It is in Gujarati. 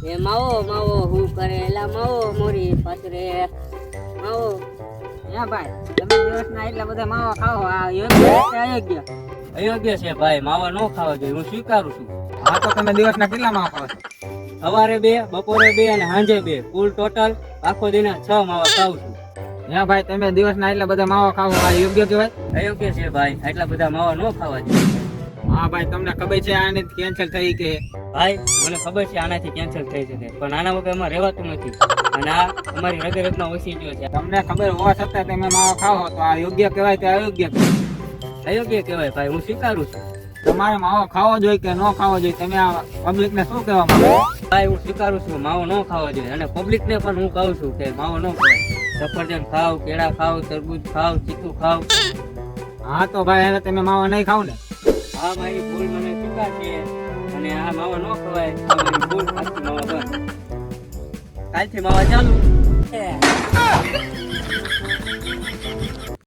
એ માવો માવો હું કરે એલા માવો મોરી પાછરે માવો. હે ભાઈ તમે દિવસના એટલા બધા માવા ખાઓ આ યોગ્ય કે અયોગ્ય? અયોગ્ય છે ભાઈ, માવા ન ખાવા જોઈએ, હું સ્વીકારું છું. હા તો તમે દિવસના કેટલા માવા ખાઓ છો? સવારે 2, બપોરે 2 અને સાંજે 2, કુલ ટોટલ આખો દિના 6 માવા ખાઉં છું. હે ભાઈ તમે દિવસના એટલા બધા માવા ખાઓ આ યોગ્ય કહેવાય? અયોગ્ય છે ભાઈ, આટલા બધા માવા ન ખાવા જોઈએ. હા ભાઈ તમને ખબર છે આને કેન્સલ થઈ કે? ભાઈ મને ખબર છે આનાથી કેન્સલ થઈ શકે, પણ આના વગર એમાં રહેવાતું નથી અને આ અમારી રગરગમાં ઓછી ગયો છે. તમને ખબર હોવા છતાં તમે માવા ખાઓ તો આ યોગ્ય કહેવાય કે અયોગ્ય કહેવાય? અયોગ્ય કહેવાય ભાઈ, હું સ્વીકારું છું. તમારે માવો ખાવો જોઈએ કે ન ખાવો જોઈએ? તમે આ પબ્લિક ને શું કહેવા માંગો? ભાઈ હું સ્વીકારું છું, માવો ન ખાવો જોઈએ અને પબ્લિકને પણ હું કહું છું કે માવો ન ખવાય. સફરજન ખાવ, કેળા ખાવ, તરબૂચ ખાવ, ચીકુ ખાવ. હા તો ભાઈ હવે તમે માવા નહીં ખાવ ને? હા મારી ભૂલ મને સ્વીકાર છે અને આ માવા ન ખવાય, આ મારી ભૂલ. આજથી માવા બંધ, કાલથી માવા ચાલુ.